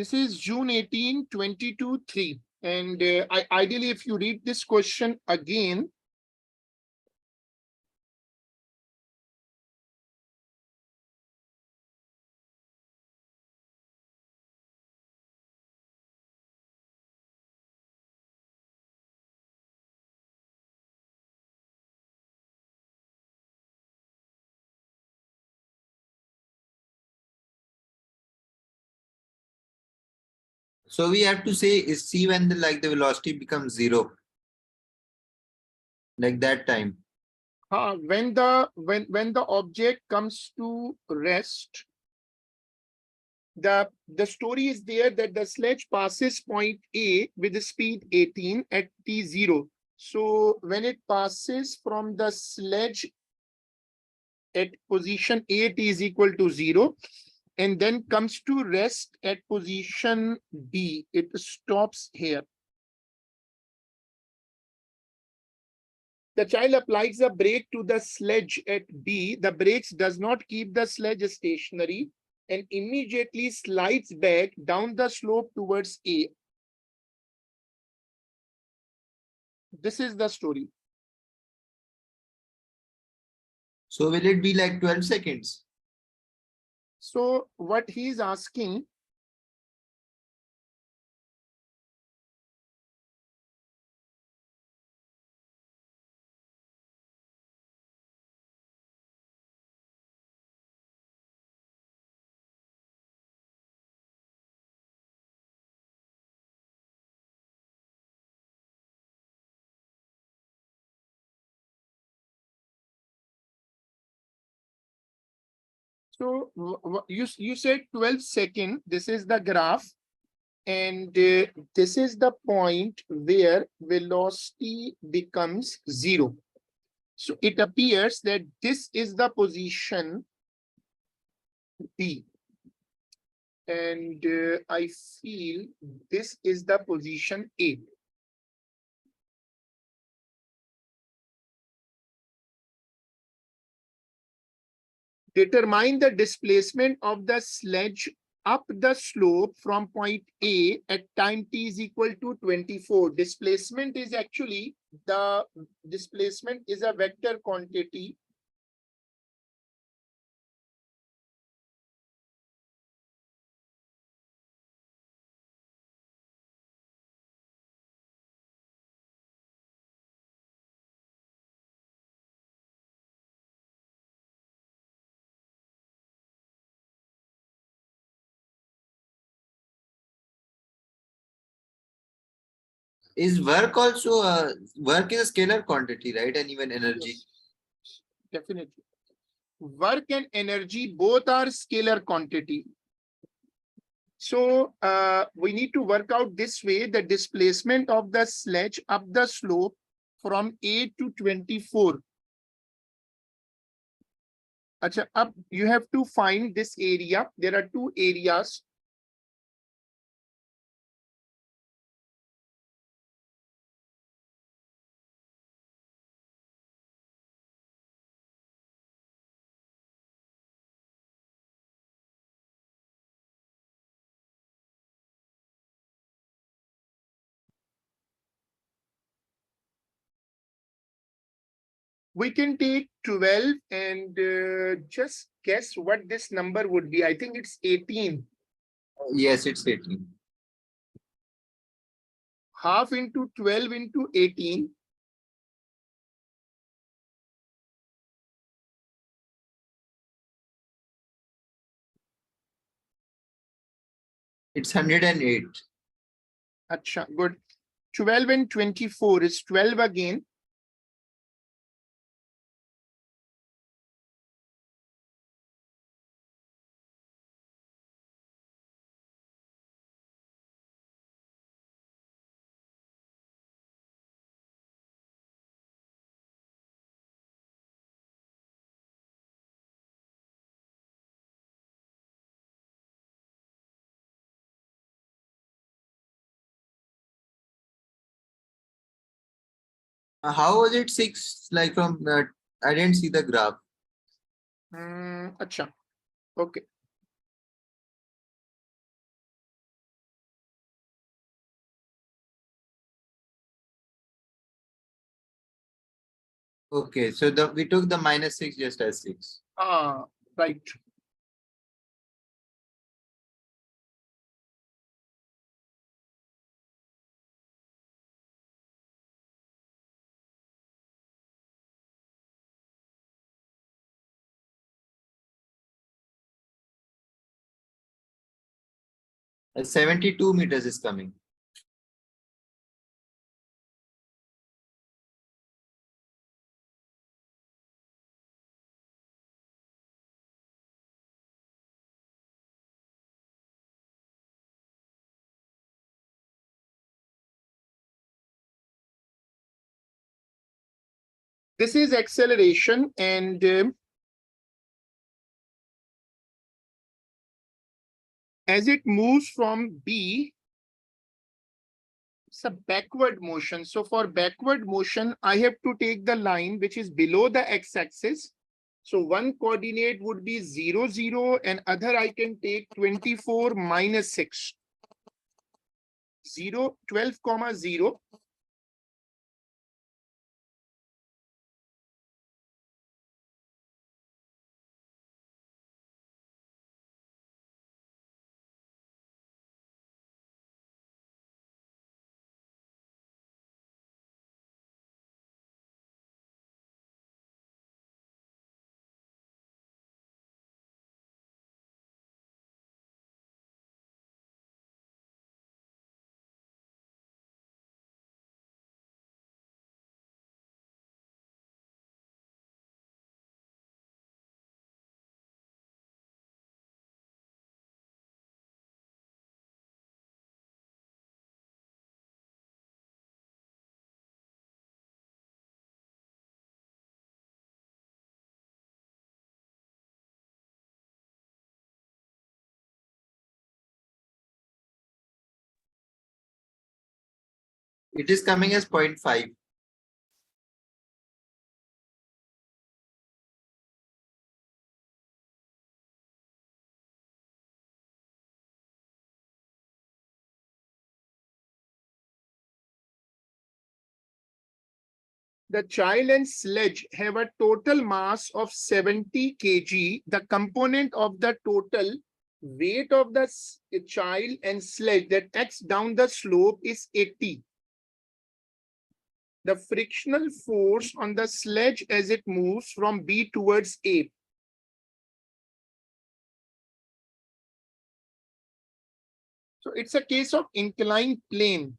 This is June 18, 22-3. And ideally, if you read this question again, So we have to say is C when the velocity becomes 0. Like that time. when the object comes to rest, the story is there that the sledge passes point A with the speed 18 at t0. So when it passes from the sledge at position A, t is equal to 0, and then comes to rest at position B, it stops here. The child applies a brake to the sledge at B. The brakes does not keep the sledge stationary and immediately slides back down the slope towards A. This is the story. So will it be like 12 seconds? So what he is asking, so you said 12 seconds. This is the graph. And this is the point where velocity becomes 0. So it appears that this is the position B. And I feel this is the position A. Determine the displacement of the sledge up the slope from point A at time t is equal to 24. Displacement is actually a vector quantity. Is work also work is a scalar quantity, right? And even energy. Yes, definitely. Work and energy both are scalar quantity. So we need to work out this way: the displacement of the sledge up the slope from A to 24. Achha, up you have to find this area. There are two areas. We can take 12 and just guess what this number would be. I think it's 18. Yes, it's 18. Half into 12 into 18. It's 108. Achha, good. 12 and 24 is 12 again. How was it 6? Like from I didn't see the graph. Achha. Okay. Okay, so we took the -6 just as 6. Right. And 72 meters is coming. This is acceleration, and as it moves from B, it's a backward motion. So for backward motion, I have to take the line which is below the x-axis. So one coordinate would be 0, 0, and other I can take 24 minus 6. 0, 12, comma 0. It is coming as 0.5. The child and sledge have a total mass of 70 kg. The component of the total weight of the child and sledge that acts down the slope is 80. The frictional force on the sledge as it moves from B towards A. So it's a case of inclined plane.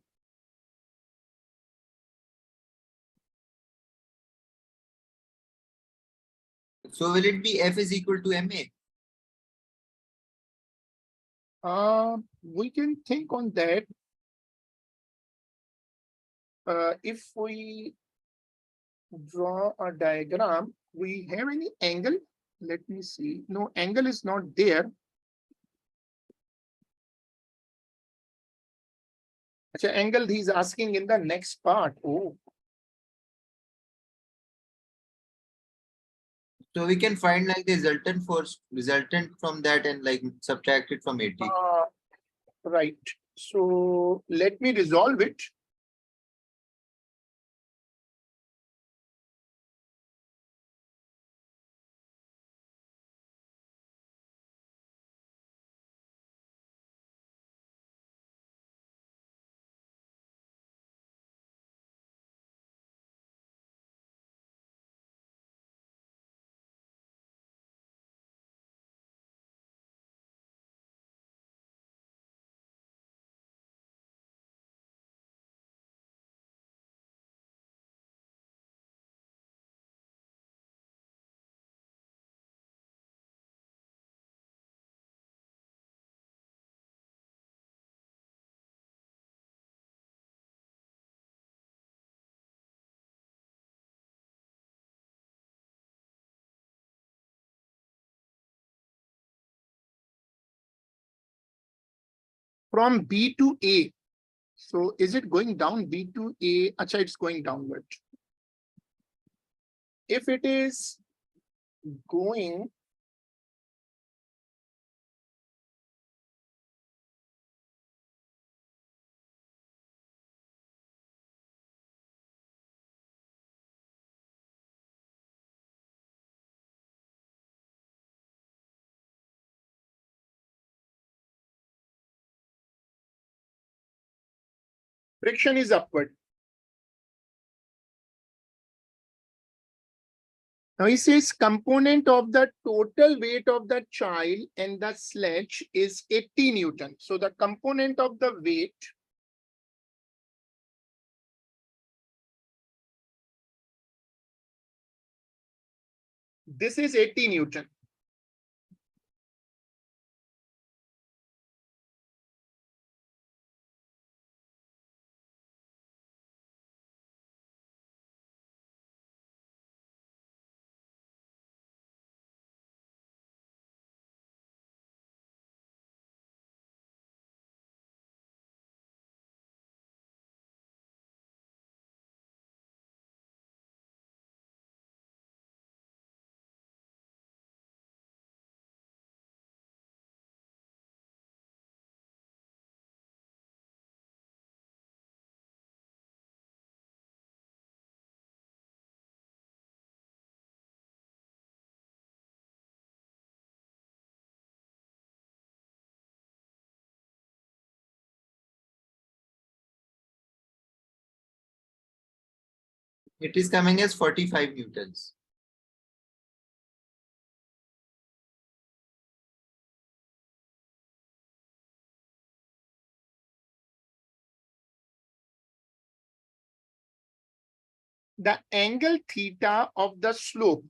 So will it be F is equal to MA? We can think on that. If we draw a diagram, we have any angle? Let me see. No, angle is not there. Achha, angle he's asking in the next part. Oh, So we can find like the resultant force resultant from that and like subtract it from 80. right. So let me resolve it. From B to A. So is it going down B to A? Achha, it's going downward. If it is going Friction is upward. Now he says component of the total weight of the child and the sledge is 80 Newton. So the component of the weight this is 80 Newton. It is coming as 45 newtons. The angle theta of the slope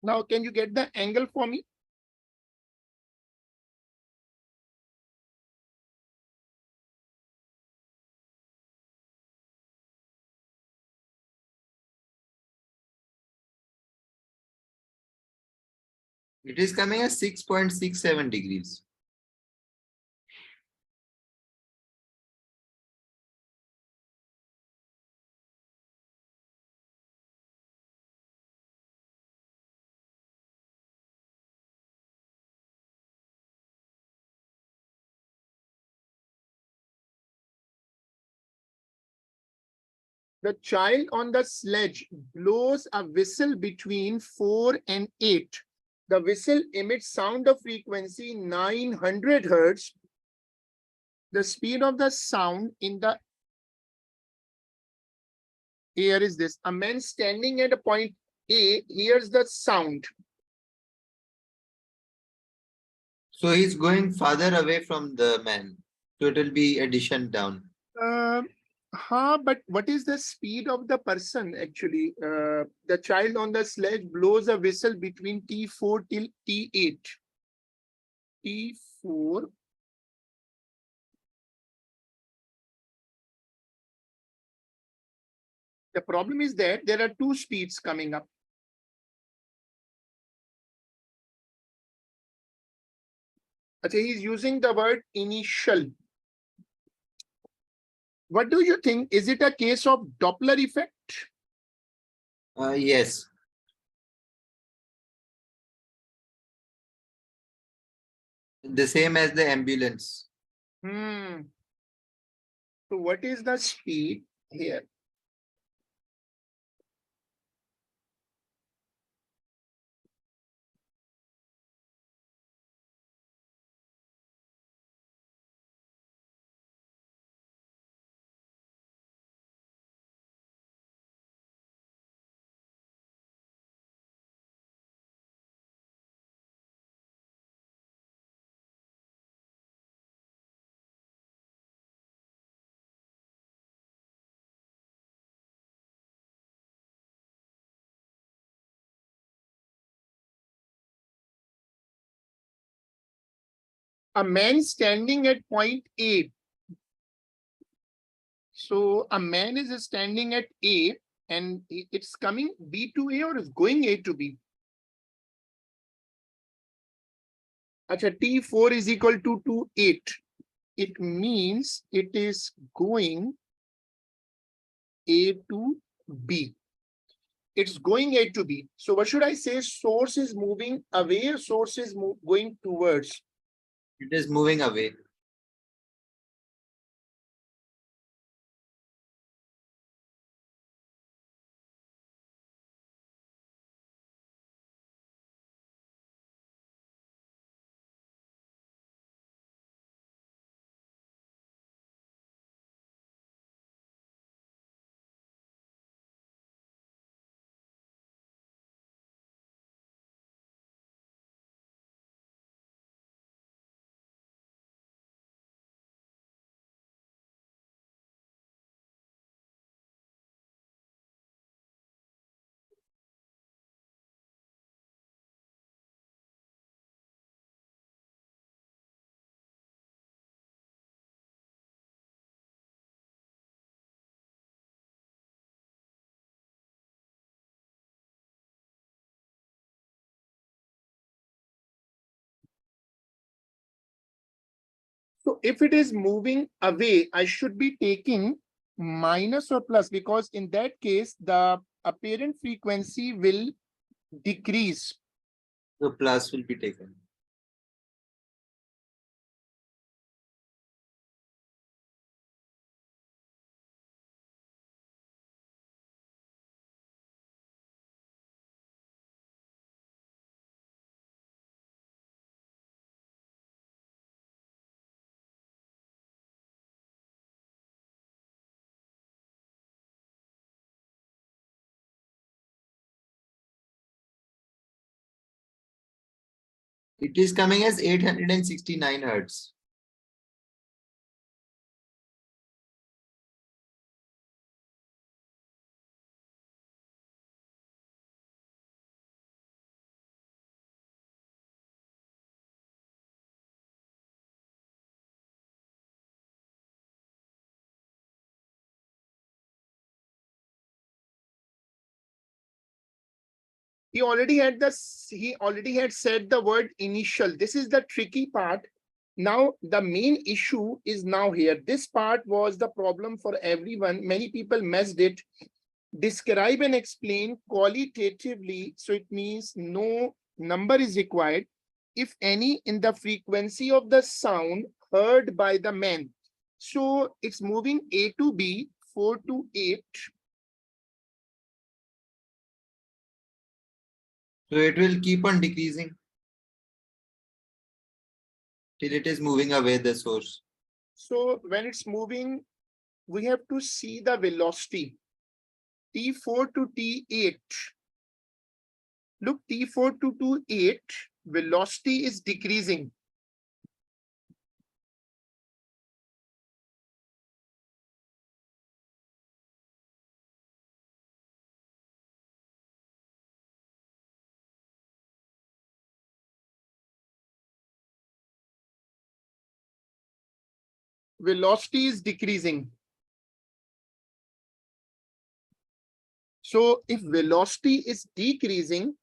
now can you get the angle for me? It is coming as 6.67 degrees. The child on the sledge blows a whistle between 4 and 8. The whistle emits sound of frequency 900 hertz. The speed of the sound in the air is this. A man standing at a point A hears the sound. So he's going farther away from the man. So it will be addition down. But what is the speed of the person actually? The child on the sledge blows a whistle between T4 till T8. T4. The problem is that there are two speeds coming up. Okay, he's using the word initial. What do you think? Is it a case of Doppler effect? Yes. The same as the ambulance. So what is the speed here? a man standing at point A. So a man is standing at A and it's coming B to A or is going A to B? Acha, T4 is equal to 8. It means it is going A to B. It's going A to B. So what should I say? Source is moving away or source is going towards? It is moving away. So if it is moving away, I should be taking minus or plus, because in that case, the apparent frequency will decrease. So plus will be taken. It is coming as 869 hertz. He already had said the word initial. This is the tricky part. Now the main issue is now here. This part was the problem for everyone. Many people messed it. Describe and explain qualitatively. So it means no number is required, if any, in the frequency of the sound heard by the man. So it's moving A to B, 4 to 8. So it will keep on decreasing till it is moving away the source. So when it's moving, we have to see the velocity. T4 to T8. Look, T4 to T8, velocity is decreasing. Velocity is decreasing. So if velocity is decreasing,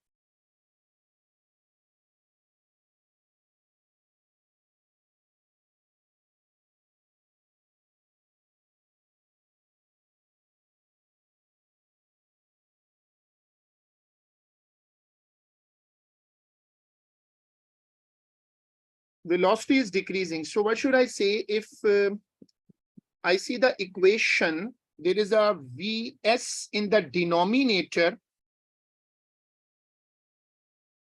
velocity is decreasing. So what should I say? If I see the equation, there is a Vs in the denominator.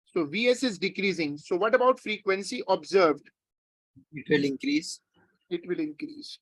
So Vs is decreasing. So what about frequency observed? It will increase. It will increase.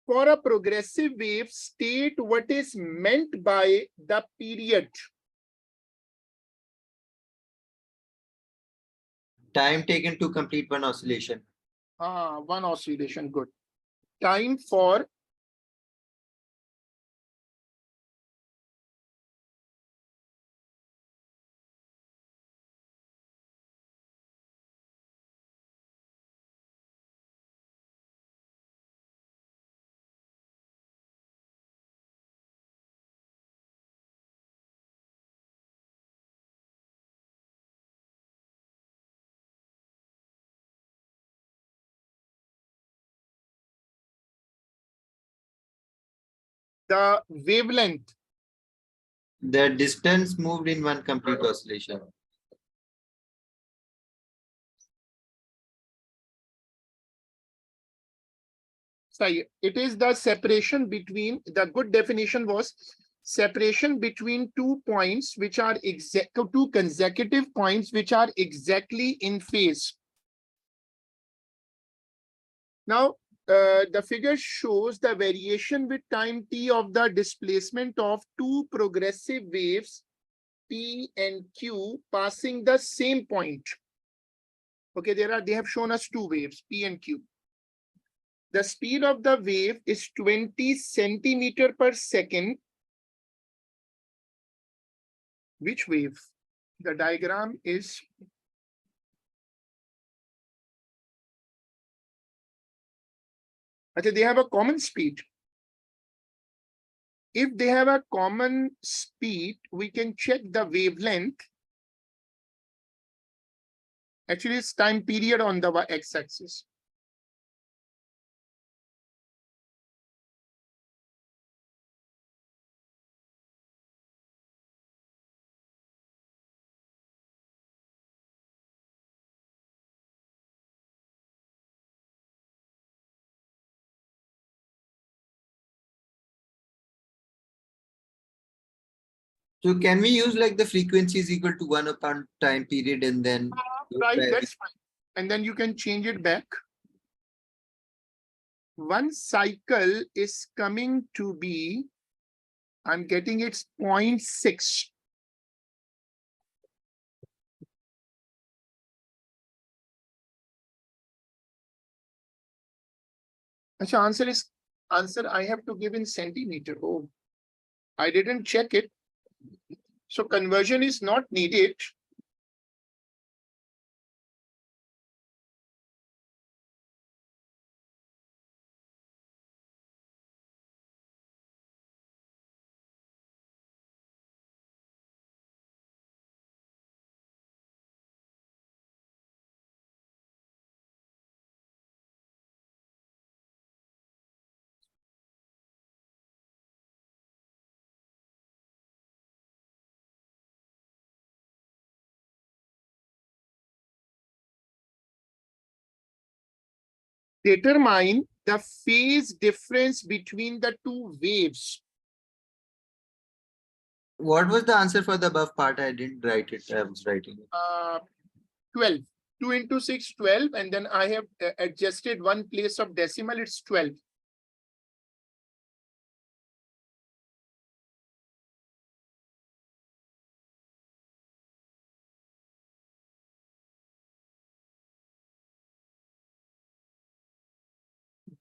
For a progressive wave, state what is meant by the period. Time taken to complete one oscillation. One oscillation, good. Time for the wavelength. The distance moved in one complete oscillation. Sorry, it is the separation between, the good definition was separation between 2 points which are two consecutive points which are exactly in phase. Now, the figure shows the variation with time t of the displacement of two progressive waves P and Q passing the same point. Okay, they have shown us two waves, P and Q. The speed of the wave is 20 centimeter per second. Which wave? The diagram is they have a common speed. If they have a common speed, we can check the wavelength. Actually, it's time period on the x-axis. So can we use like the frequency is equal to 1 upon time period and then Right, that's fine. And then you can change it back. One cycle is coming to be, I'm getting it's 0.6. Actually, answer I have to give in centimeter. Oh, I didn't check it. So conversion is not needed. Determine the phase difference between the two waves. What was the answer for the above part? I didn't write it. I was writing it. 12. 2 into 6, 12. And then I have adjusted one place of decimal, it's 12.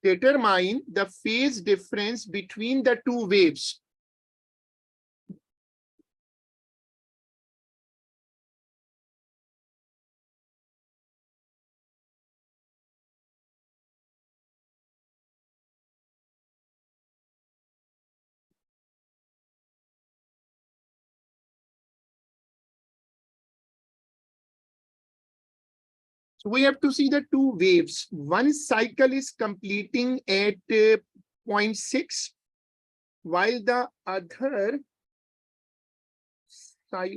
Determine the phase difference between the two waves. So we have to see the two waves. One cycle is completing at 0.6, while the other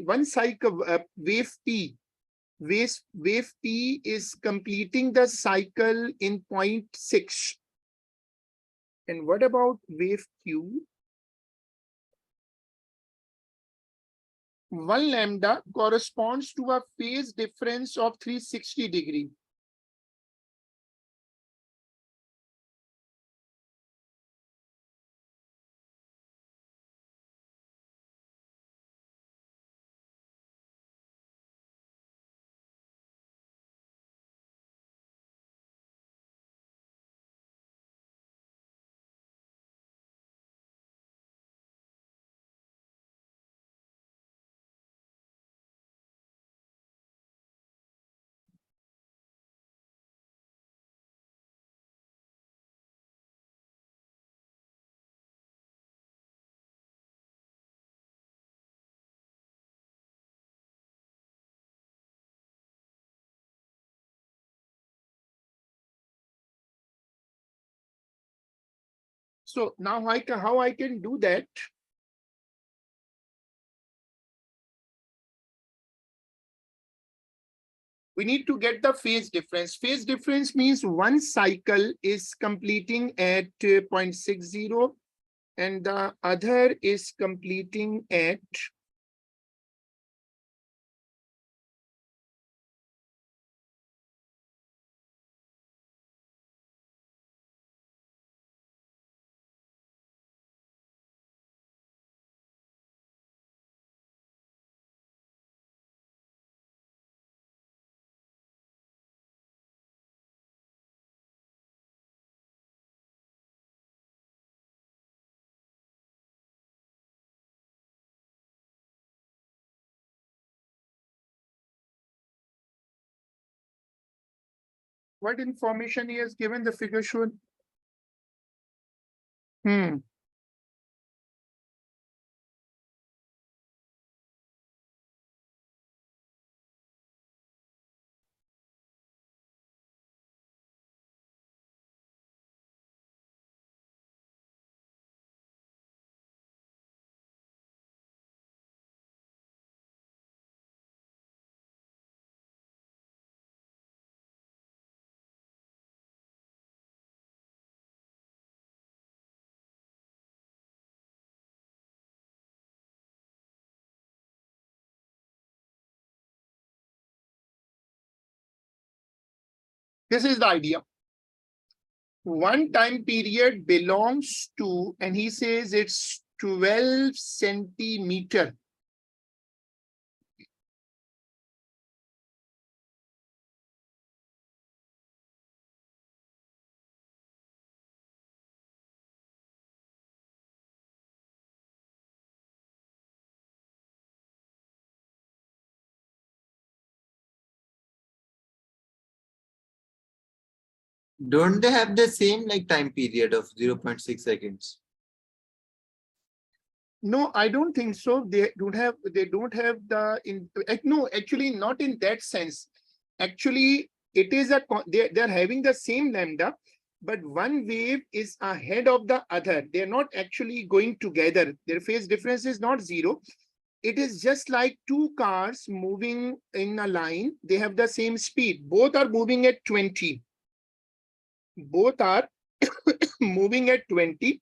one cycle wave P is completing the cycle in 0.6. And what about wave Q? 1 lambda corresponds to a phase difference of 360 degree. So now how I can do that? We need to get the phase difference. Phase difference means one cycle is completing at 0.60 and the other is completing at what information he has given. The figure should. This is the idea. One time period belongs to, and he says it's 12 centimeter. Don't they have the same like time period of 0.6 seconds? No, I don't think so. They don't have no, actually not in that sense. Actually, it is they're having the same lambda, but one wave is ahead of the other. They're not actually going together. Their phase difference is not zero. It is just like two cars moving in a line. They have the same speed. Both are moving at 20. Both are moving at 20.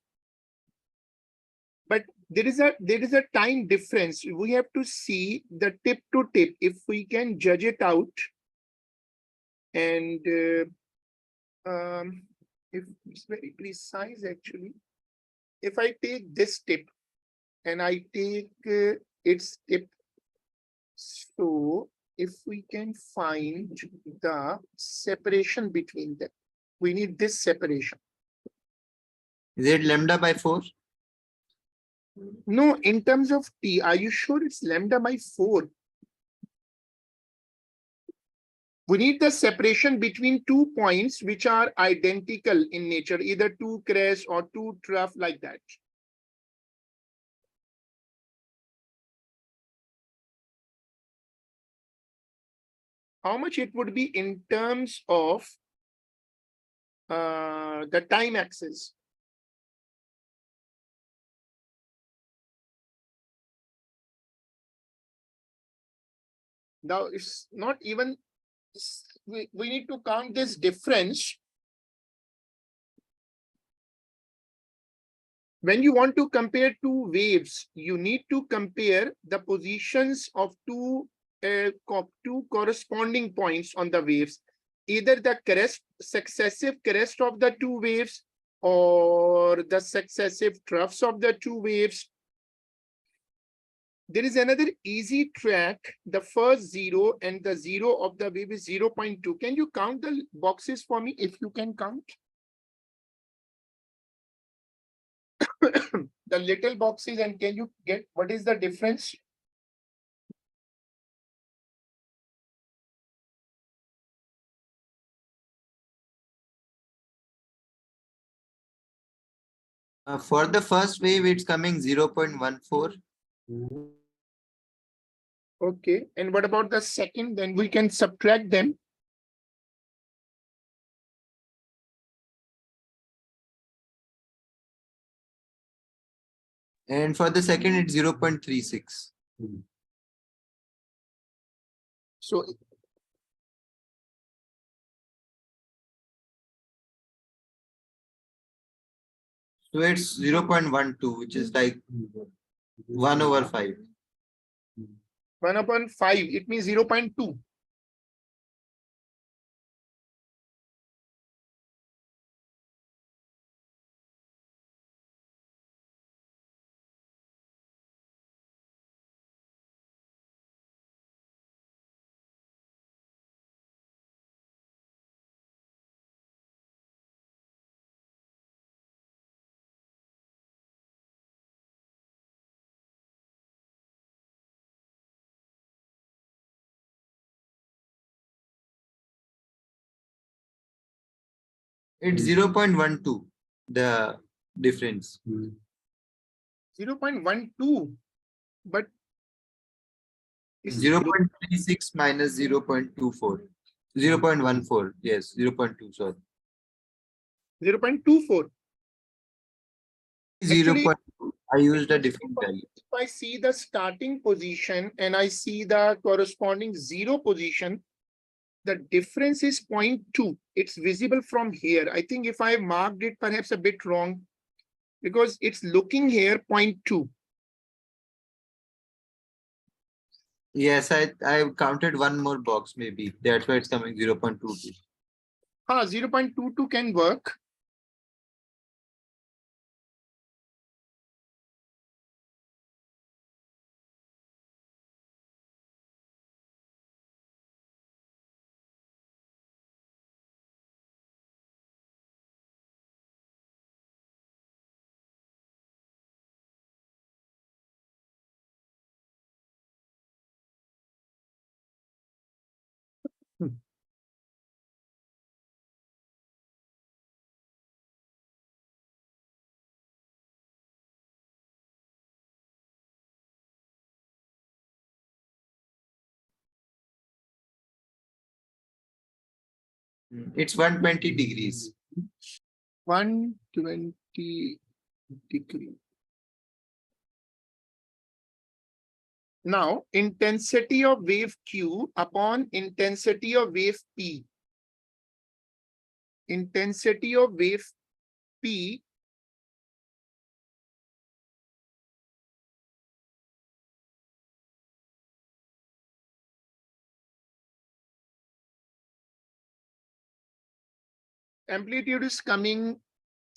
But there is a time difference. We have to see the tip to tip if we can judge it out. And if it's very precise, actually, if I take this tip and I take its tip, so if we can find the separation between them, we need this separation. Is it lambda by 4? No, in terms of t, are you sure it's lambda by 4? We need the separation between 2 points which are identical in nature, either 2 crest or 2 trough, like that. How much it would be in terms of the time axis? Now it's not even, we need to count this difference. When you want to compare two waves, you need to compare the positions of two corresponding points on the waves, either the successive crest of the two waves or the successive troughs of the two waves. There is another easy track. The first 0 and the 0 of the wave is 0.2. Can you count the boxes for me if you can count? The little boxes, and can you get what is the difference? For the first wave, it's coming 0.14. Okay, and what about the second? Then we can subtract them. And for the second, it's 0.36. So So it's 0.12, which is like 1 over 5. 1/5, it means 0.2. It's 0.12, the difference. 0.12, but it's 0.36 minus 0.24. 0.14, yes, 0.2, sorry. 0.24. 0.2. I used a different value. If I see the starting position and I see the corresponding zero position, the difference is 0.2. It's visible from here. I think if I marked it perhaps a bit wrong, because it's looking here 0.2. Yes, I counted one more box maybe. That's why it's coming 0.22. 0.22 can work. Hmm. It's 120 degrees. 120 degree. Now, intensity of wave Q upon intensity of wave P. Intensity of wave P amplitude is coming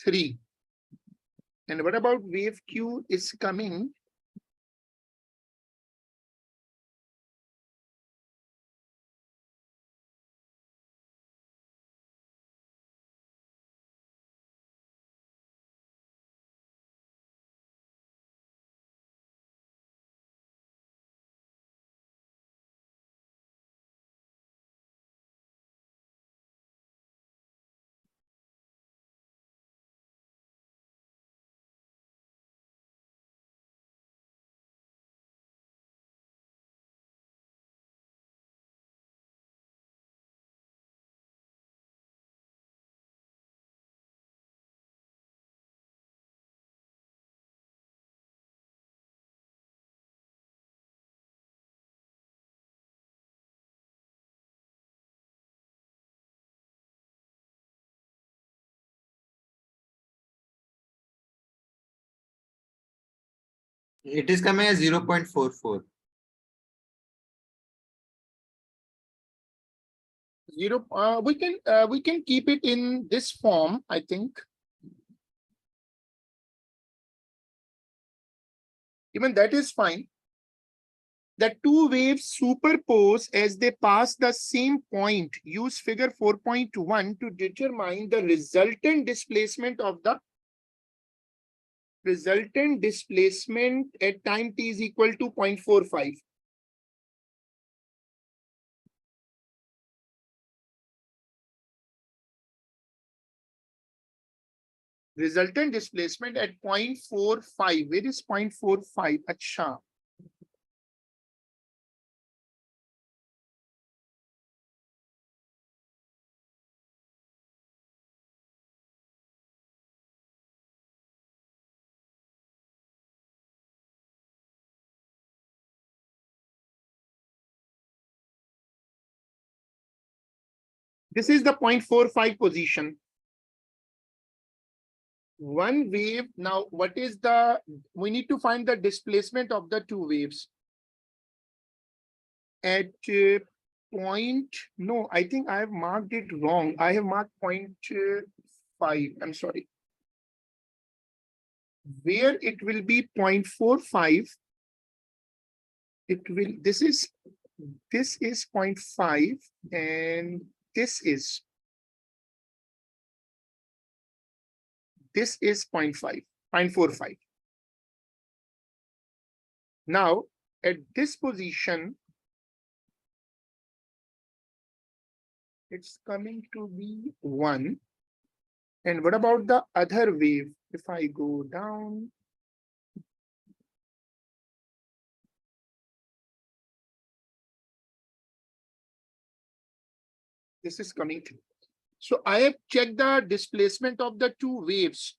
3. And what about wave Q is coming? It is coming as 0.44. We can keep it in this form, I think. Even that is fine. The two waves superpose as they pass the same point. Use figure 4.1 to determine the resultant displacement at time t is equal to 0.45. Resultant displacement at 0.45. Where is 0.45? Acha. This is the 0.45 position. One wave. Now, what is we need to find the displacement of the two waves. At no, I think I have marked it wrong. I have marked 0.5. I'm sorry. Where it will be 0.45, it will, this is 0.5 and this is 0.5, 0.45. Now, at this position, it's coming to be 1. And what about the other wave? If I go down, this is coming to. So I have checked the displacement of the two waves.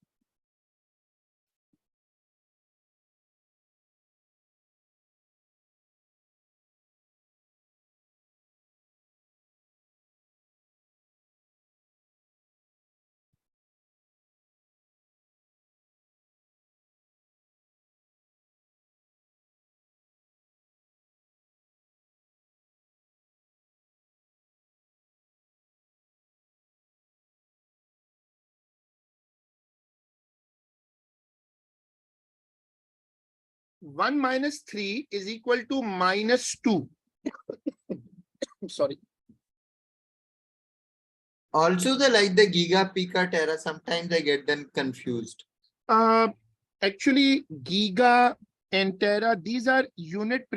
One minus 3 is equal to -2. I'm sorry. Also, the giga, pica, tera, sometimes I get them confused. Actually, giga and tera, these are unit